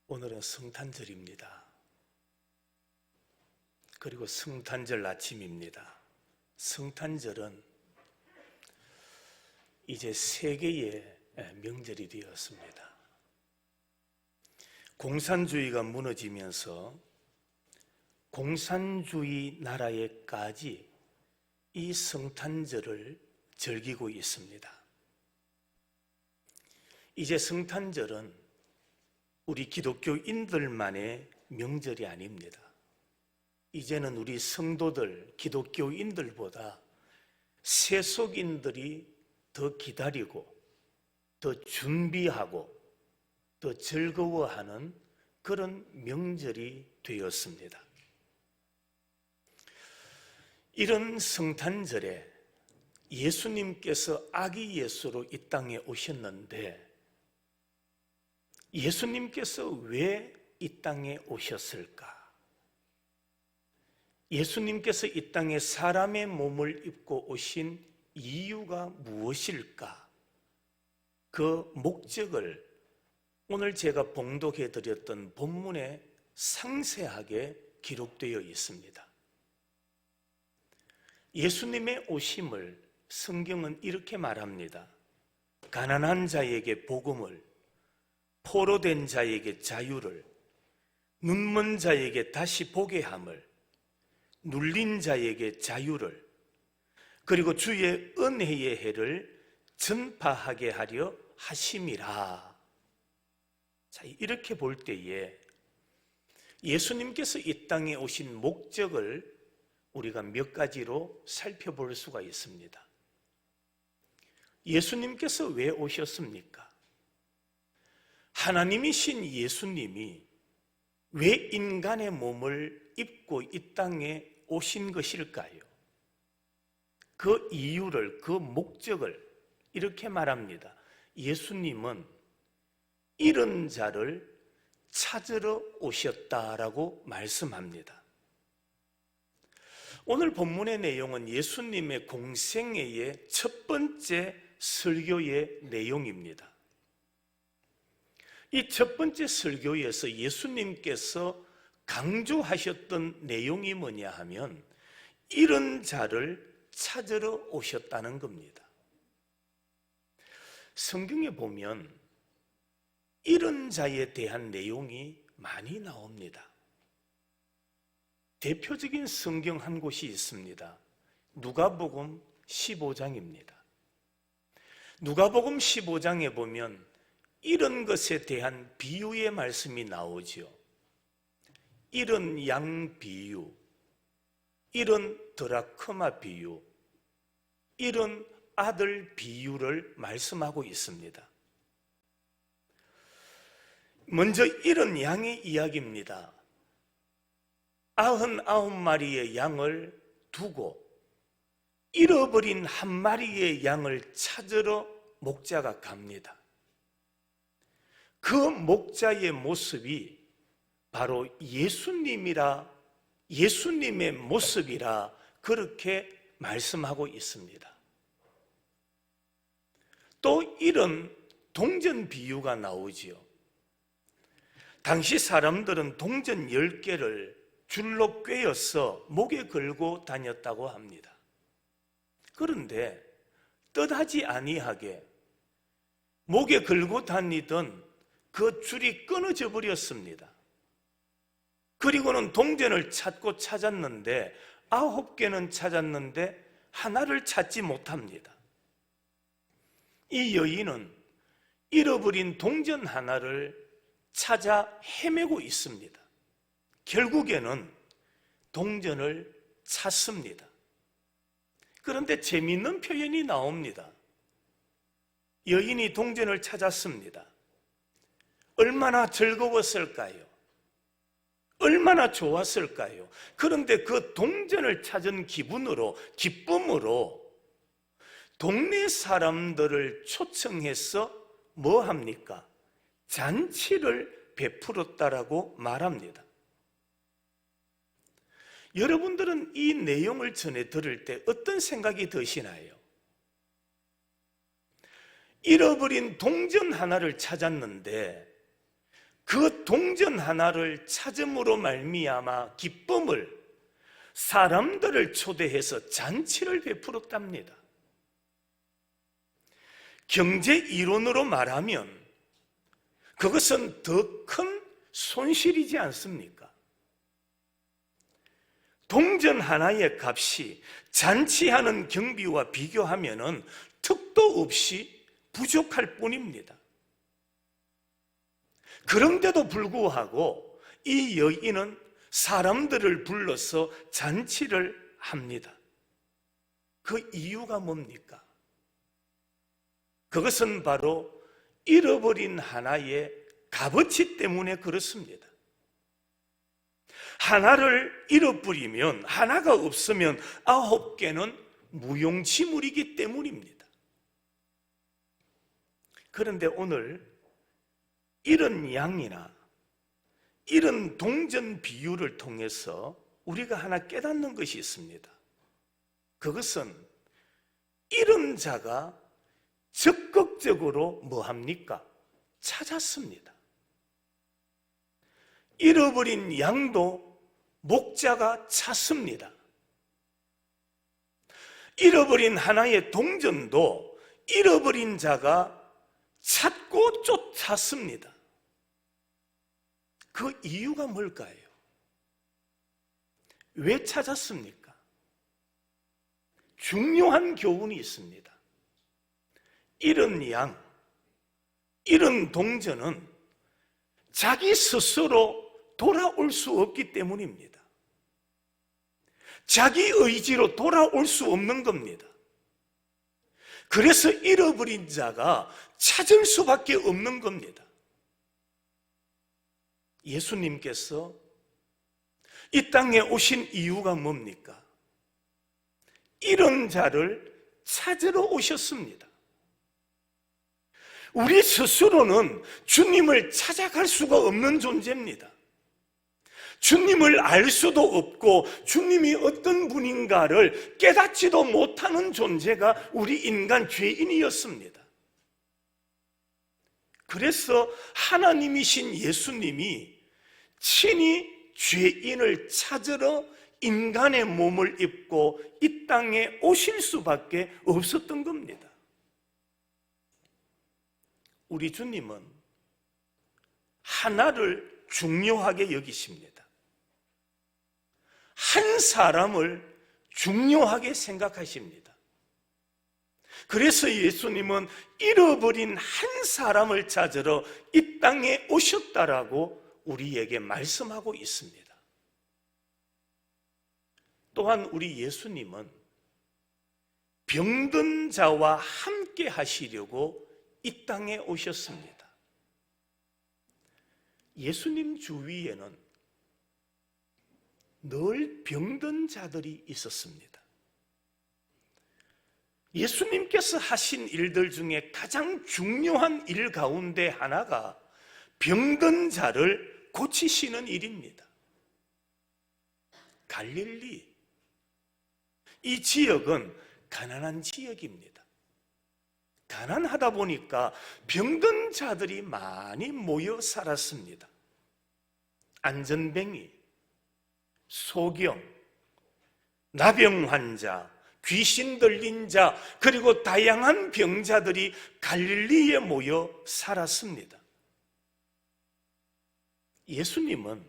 오늘은 성탄절입니다. 그리고 성탄절 아침입니다. 성탄절은 이제 세계의 명절이 되었습니다. 공산주의가 무너지면서 공산주의 나라에까지 이 성탄절을 즐기고 있습니다. 이제 성탄절은 우리 기독교인들만의 명절이 아닙니다. 이제는 우리 성도들, 기독교인들보다 세속인들이 더 기다리고 더 준비하고 더 즐거워하는 그런 명절이 되었습니다. 이런 성탄절에 예수님께서 아기 예수로 이 땅에 오셨는데 예수님께서 왜 이 땅에 오셨을까? 예수님께서 이 땅에 사람의 몸을 입고 오신 이유가 무엇일까? 그 목적을 오늘 제가 봉독해 드렸던 본문에 상세하게 기록되어 있습니다. 예수님의 오심을 성경은 이렇게 말합니다. 가난한 자에게 복음을, 포로된 자에게 자유를, 눈먼 자에게 다시 보게 함을, 눌린 자에게 자유를, 그리고 주의 은혜의 해를 전파하게 하려 하심이라. 자, 이렇게 볼 때에 예수님께서 이 땅에 오신 목적을 우리가 몇 가지로 살펴볼 수가 있습니다. 예수님께서 왜 오셨습니까? 하나님이신 예수님이 왜 인간의 몸을 입고 이 땅에 오신 것일까요? 그 이유를, 그 목적을 이렇게 말합니다. 예수님은 잃은 자를 찾으러 오셨다라고 말씀합니다. 오늘 본문의 내용은 예수님의 공생애의 첫 번째 설교의 내용입니다. 이 첫 번째 설교에서 예수님께서 강조하셨던 내용이 뭐냐 하면 잃은 자를 찾으러 오셨다는 겁니다. 성경에 보면 잃은 자에 대한 내용이 많이 나옵니다. 대표적인 성경 한 곳이 있습니다. 누가복음 15장입니다. 누가복음 15장에 보면 이런 것에 대한 비유의 말씀이 나오죠. 이런 양 비유, 이런 드라크마 비유, 이런 아들 비유를 말씀하고 있습니다. 먼저 이런 양의 이야기입니다. 99마리의 양을 두고 잃어버린 한 마리의 양을 찾으러 목자가 갑니다. 그 목자의 모습이 바로 예수님의 모습이라 그렇게 말씀하고 있습니다. 또 이런 동전 비유가 나오지요. 당시 사람들은 동전 10개를 줄로 꿰어서 목에 걸고 다녔다고 합니다. 그런데 뜻하지 아니하게 목에 걸고 다니던 그 줄이 끊어져 버렸습니다. 그리고는 동전을 찾았는데 9개는 찾았는데 하나를 찾지 못합니다. 이 여인은 잃어버린 동전 하나를 찾아 헤매고 있습니다. 결국에는 동전을 찾습니다. 그런데 재미있는 표현이 나옵니다. 여인이 동전을 찾았습니다. 얼마나 즐거웠을까요? 얼마나 좋았을까요? 그런데 그 동전을 찾은 기쁨으로 동네 사람들을 초청해서 뭐 합니까? 잔치를 베풀었다라고 말합니다. 여러분들은 이 내용을 전해 들을 때 어떤 생각이 드시나요? 잃어버린 동전 하나를 찾았는데 그 동전 하나를 찾음으로 말미암아 기쁨을, 사람들을 초대해서 잔치를 베풀었답니다. 경제 이론으로 말하면 그것은 더 큰 손실이지 않습니까? 동전 하나의 값이 잔치하는 경비와 비교하면 턱도 없이 부족할 뿐입니다. 그런데도 불구하고 이 여인은 사람들을 불러서 잔치를 합니다. 그 이유가 뭡니까? 그것은 바로 잃어버린 하나의 값어치 때문에 그렇습니다. 하나를 잃어버리면, 하나가 없으면 9개는 무용지물이기 때문입니다. 그런데 오늘 이런 양이나 이런 동전 비유를 통해서 우리가 하나 깨닫는 것이 있습니다. 그것은 잃은 자가 적극적으로 뭐합니까? 찾았습니다. 잃어버린 양도 목자가 찾습니다. 잃어버린 하나의 동전도 잃어버린 자가 찾고 쫓았습니다. 그 이유가 뭘까요? 왜 찾았습니까? 중요한 교훈이 있습니다. 잃은 양, 잃은 동전은 자기 스스로 돌아올 수 없기 때문입니다. 자기 의지로 돌아올 수 없는 겁니다. 그래서 잃어버린 자가 찾을 수밖에 없는 겁니다. 예수님께서 이 땅에 오신 이유가 뭡니까? 잃은 자를 찾으러 오셨습니다. 우리 스스로는 주님을 찾아갈 수가 없는 존재입니다. 주님을 알 수도 없고 주님이 어떤 분인가를 깨닫지도 못하는 존재가 우리 인간 죄인이었습니다. 그래서 하나님이신 예수님이 친히 죄인을 찾으러 인간의 몸을 입고 이 땅에 오실 수밖에 없었던 겁니다. 우리 주님은 하나를 중요하게 여기십니다. 한 사람을 중요하게 생각하십니다. 그래서 예수님은 잃어버린 한 사람을 찾으러 이 땅에 오셨다라고 우리에게 말씀하고 있습니다. 또한 우리 예수님은 병든 자와 함께 하시려고 이 땅에 오셨습니다. 예수님 주위에는 늘 병든 자들이 있었습니다. 예수님께서 하신 일들 중에 가장 중요한 일 가운데 하나가 병든 자를 고치시는 일입니다. 갈릴리, 이 지역은 가난한 지역입니다. 가난하다 보니까 병든 자들이 많이 모여 살았습니다. 안전뱅이, 소경, 나병 환자, 귀신 들린 자, 그리고 다양한 병자들이 갈릴리에 모여 살았습니다. 예수님은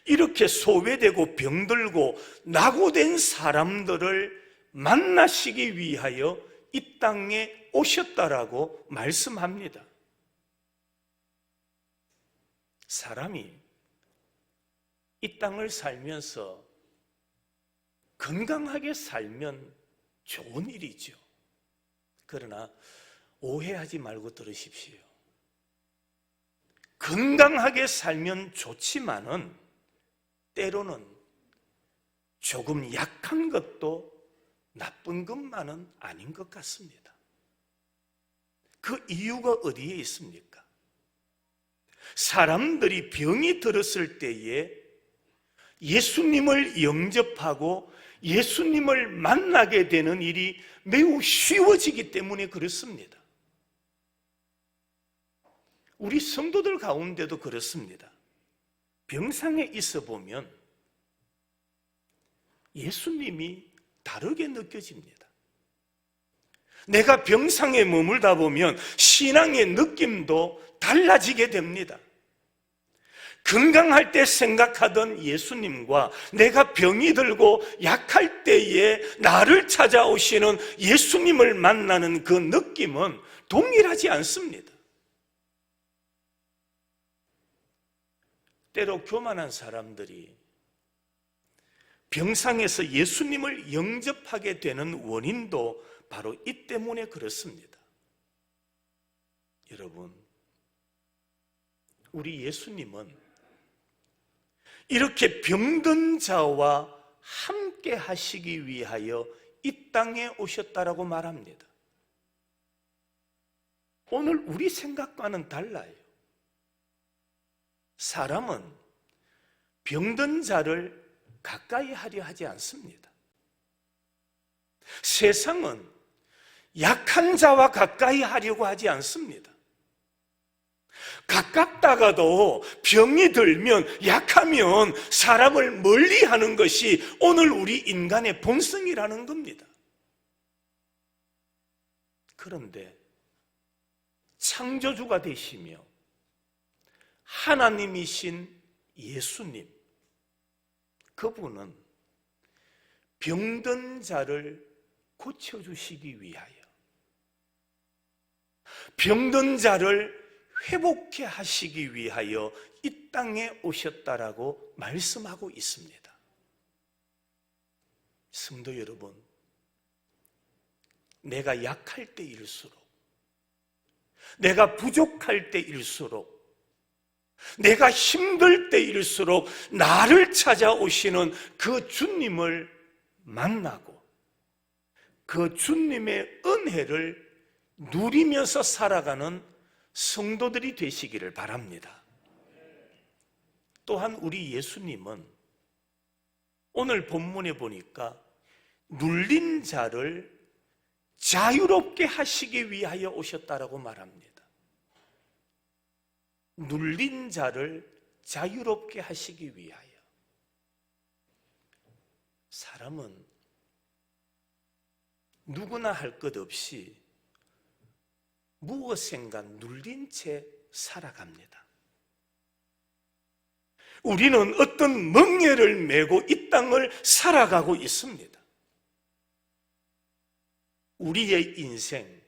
이렇게 소외되고 병들고 낙오된 사람들을 만나시기 위하여 이 땅에 오셨다라고 말씀합니다. 사람이 이 땅을 살면서 건강하게 살면 좋은 일이죠. 그러나 오해하지 말고 들으십시오. 건강하게 살면 좋지만은 때로는 조금 약한 것도 나쁜 것만은 아닌 것 같습니다. 그 이유가 어디에 있습니까? 사람들이 병이 들었을 때에 예수님을 영접하고 예수님을 만나게 되는 일이 매우 쉬워지기 때문에 그렇습니다. 우리 성도들 가운데도 그렇습니다. 병상에 있어 보면 예수님이 다르게 느껴집니다. 내가 병상에 머물다 보면 신앙의 느낌도 달라지게 됩니다. 건강할 때 생각하던 예수님과 내가 병이 들고 약할 때에 나를 찾아오시는 예수님을 만나는 그 느낌은 동일하지 않습니다. 때로 교만한 사람들이 병상에서 예수님을 영접하게 되는 원인도 바로 이 때문에 그렇습니다. 여러분, 우리 예수님은 이렇게 병든 자와 함께 하시기 위하여 이 땅에 오셨다라고 말합니다. 오늘 우리 생각과는 달라요. 사람은 병든 자를 가까이 하려 하지 않습니다. 세상은 약한 자와 가까이 하려고 하지 않습니다. 가깝다가도 병이 들면, 약하면 사람을 멀리 하는 것이 오늘 우리 인간의 본성이라는 겁니다. 그런데 창조주가 되시며 하나님이신 예수님, 그분은 병든 자를 고쳐주시기 위하여, 병든 자를 회복해 하시기 위하여 이 땅에 오셨다라고 말씀하고 있습니다. 성도 여러분, 내가 약할 때일수록, 내가 부족할 때일수록, 내가 힘들 때일수록 나를 찾아오시는 그 주님을 만나고 그 주님의 은혜를 누리면서 살아가는 성도들이 되시기를 바랍니다. 또한 우리 예수님은 오늘 본문에 보니까 눌린 자를 자유롭게 하시기 위하여 오셨다라고 말합니다. 눌린 자를 자유롭게 하시기 위하여. 사람은 누구나 할 것 없이 무엇인가 눌린 채 살아갑니다. 우리는 어떤 멍에를 메고 이 땅을 살아가고 있습니다. 우리의 인생,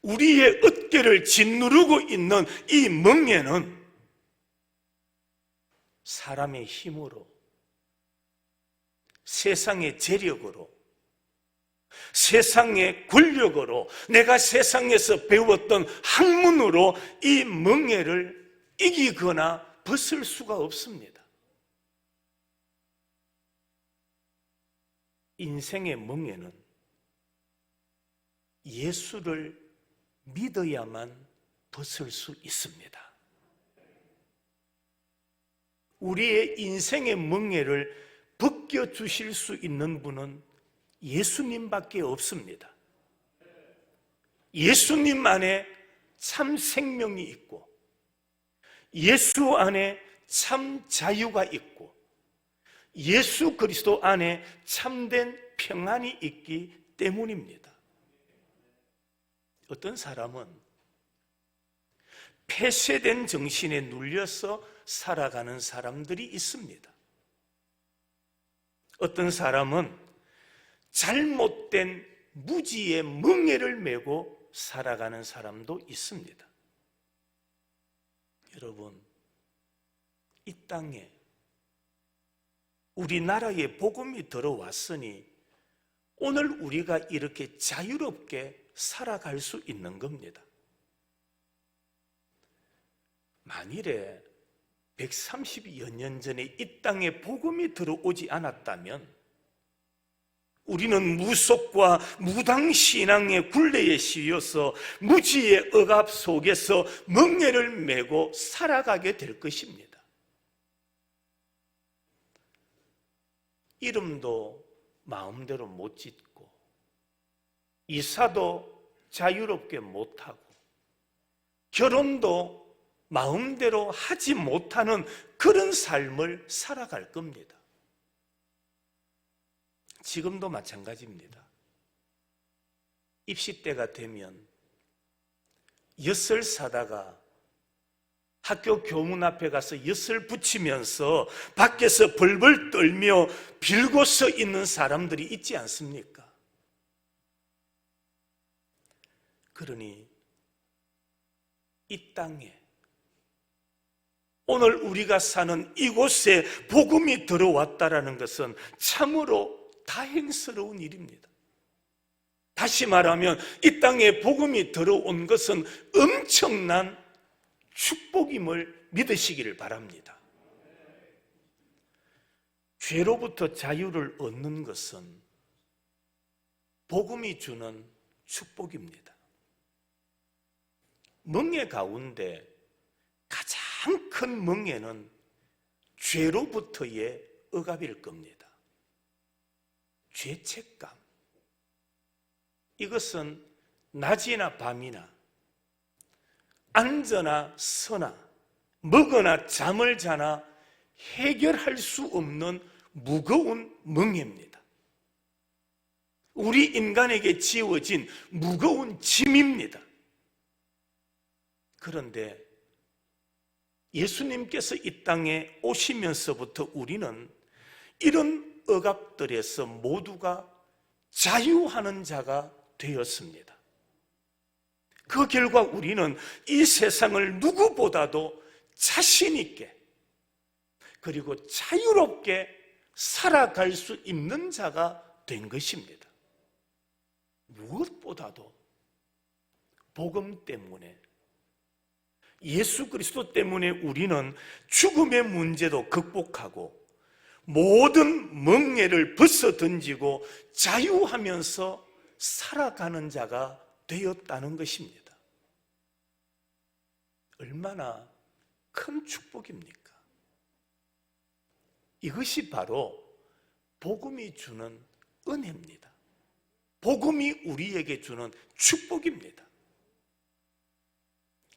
우리의 어깨를 짓누르고 있는 이 멍에는 사람의 힘으로, 세상의 재력으로, 세상의 권력으로, 내가 세상에서 배웠던 학문으로 이 멍에를 이기거나 벗을 수가 없습니다. 인생의 멍에는 예수를 믿어야만 벗을 수 있습니다. 우리의 인생의 멍에를 벗겨주실 수 있는 분은 예수님밖에 없습니다. 예수님 안에 참 생명이 있고, 예수 안에 참 자유가 있고, 예수 그리스도 안에 참된 평안이 있기 때문입니다. 어떤 사람은 폐쇄된 정신에 눌려서 살아가는 사람들이 있습니다. 어떤 사람은 잘못된 무지의 멍에를 메고 살아가는 사람도 있습니다. 여러분, 이 땅에 우리나라에 복음이 들어왔으니 오늘 우리가 이렇게 자유롭게 살아갈 수 있는 겁니다. 만일에 130여 년 전에 이 땅에 복음이 들어오지 않았다면 우리는 무속과 무당신앙의 굴레에 씌여서 무지의 억압 속에서 멍에를 메고 살아가게 될 것입니다. 이름도 마음대로 못 짓고, 이사도 자유롭게 못하고, 결혼도 마음대로 하지 못하는 그런 삶을 살아갈 겁니다. 지금도 마찬가지입니다. 입시 때가 되면 엿을 사다가 학교 교문 앞에 가서 엿을 붙이면서 밖에서 벌벌 떨며 빌고 서 있는 사람들이 있지 않습니까? 그러니 이 땅에 오늘 우리가 사는 이곳에 복음이 들어왔다라는 것은 참으로 다행스러운 일입니다. 다시 말하면 이 땅에 복음이 들어온 것은 엄청난 축복임을 믿으시기를 바랍니다. 죄로부터 자유를 얻는 것은 복음이 주는 축복입니다. 멍에 가운데 가장 큰 멍에는 죄로부터의 억압일 겁니다. 죄책감. 이것은 낮이나 밤이나 앉거나 서나 먹거나 잠을 자나 해결할 수 없는 무거운 멍에입니다. 우리 인간에게 지어진 무거운 짐입니다. 그런데 예수님께서 이 땅에 오시면서부터 우리는 이런 억압들에서 모두가 자유하는 자가 되었습니다. 그 결과 우리는 이 세상을 누구보다도 자신 있게 그리고 자유롭게 살아갈 수 있는 자가 된 것입니다. 무엇보다도 복음 때문에, 예수 그리스도 때문에 우리는 죽음의 문제도 극복하고 모든 멍에를 벗어던지고 자유하면서 살아가는 자가 되었다는 것입니다. 얼마나 큰 축복입니까? 이것이 바로 복음이 주는 은혜입니다. 복음이 우리에게 주는 축복입니다.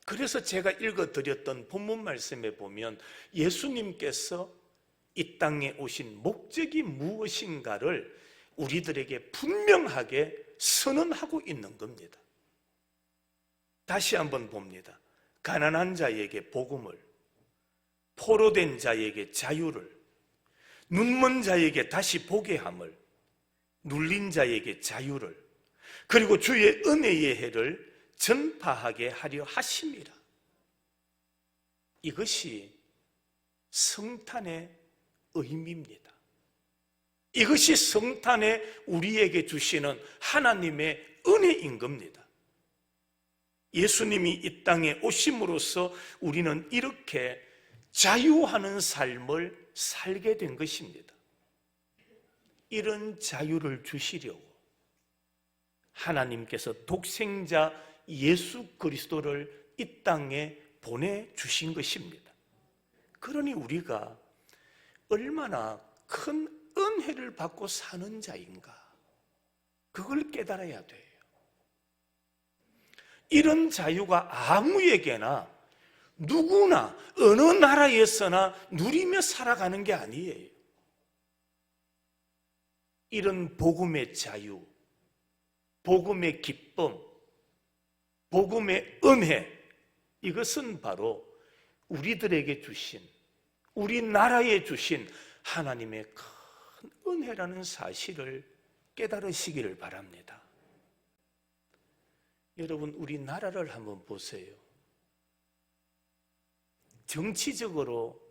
그래서 제가 읽어드렸던 본문 말씀에 보면 예수님께서 이 땅에 오신 목적이 무엇인가를 우리들에게 분명하게 선언하고 있는 겁니다. 다시 한번 봅니다. 가난한 자에게 복음을, 포로된 자에게 자유를, 눈먼 자에게 다시 보게 함을, 눌린 자에게 자유를, 그리고 주의 은혜의 해를 전파하게 하려 하심이라. 이것이 성탄의 의미입니다. 이것이 성탄에 우리에게 주시는 하나님의 은혜인 겁니다. 예수님이 이 땅에 오심으로써 우리는 이렇게 자유하는 삶을 살게 된 것입니다. 이런 자유를 주시려고 하나님께서 독생자 예수 그리스도를 이 땅에 보내주신 것입니다. 그러니 우리가 얼마나 큰 은혜를 받고 사는 자인가, 그걸 깨달아야 돼요. 이런 자유가 아무에게나 누구나 어느 나라에서나 누리며 살아가는 게 아니에요. 이런 복음의 자유, 복음의 기쁨, 복음의 은혜, 이것은 바로 우리들에게 주신, 우리나라에 주신 하나님의 큰 은혜라는 사실을 깨달으시기를 바랍니다. 여러분, 우리나라를 한번 보세요. 정치적으로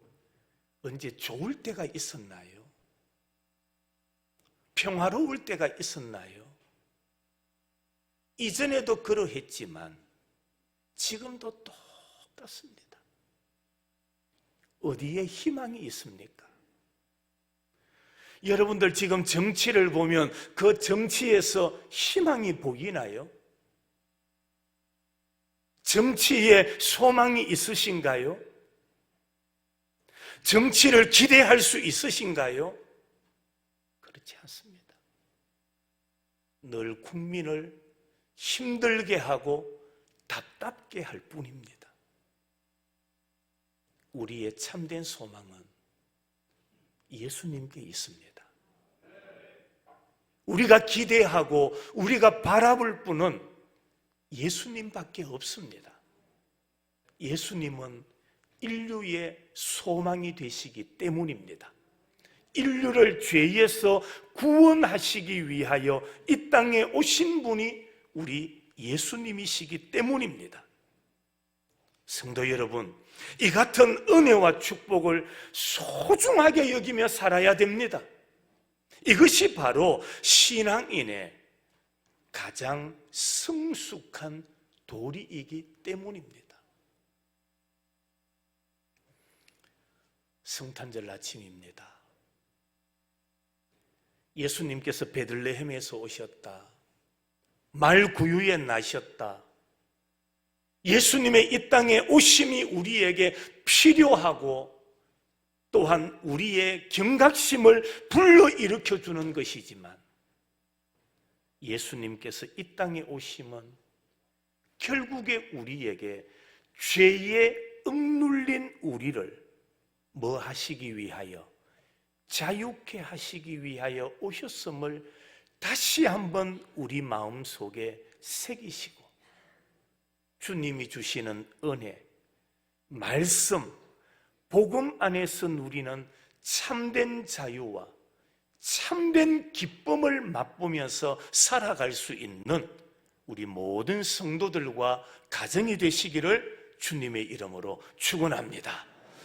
언제 좋을 때가 있었나요? 평화로울 때가 있었나요? 이전에도 그러했지만 지금도 똑같습니다. 어디에 희망이 있습니까? 여러분들 지금 정치를 보면 그 정치에서 희망이 보이나요? 정치에 소망이 있으신가요? 정치를 기대할 수 있으신가요? 그렇지 않습니다. 늘 국민을 힘들게 하고 답답게 할 뿐입니다. 우리의 참된 소망은 예수님께 있습니다. 우리가 기대하고 우리가 바라볼 분은 예수님밖에 없습니다. 예수님은 인류의 소망이 되시기 때문입니다. 인류를 죄에서 구원하시기 위하여 이 땅에 오신 분이 우리 예수님이시기 때문입니다. 성도 여러분, 이 같은 은혜와 축복을 소중하게 여기며 살아야 됩니다. 이것이 바로 신앙인의 가장 성숙한 도리이기 때문입니다. 성탄절 아침입니다. 예수님께서 베들레헴에서 오셨다. 말구유에 나셨다. 예수님의 이 땅에 오심이 우리에게 필요하고 또한 우리의 경각심을 불러일으켜 주는 것이지만 예수님께서 이 땅에 오심은 결국에 우리에게 죄에 억눌린 우리를 뭐 하시기 위하여? 자유케 하시기 위하여 오셨음을 다시 한번 우리 마음속에 새기시고 주님이 주시는 은혜, 말씀, 복음 안에서 누리는 참된 자유와 참된 기쁨을 맛보면서 살아갈 수 있는 우리 모든 성도들과 가정이 되시기를 주님의 이름으로 축원합니다.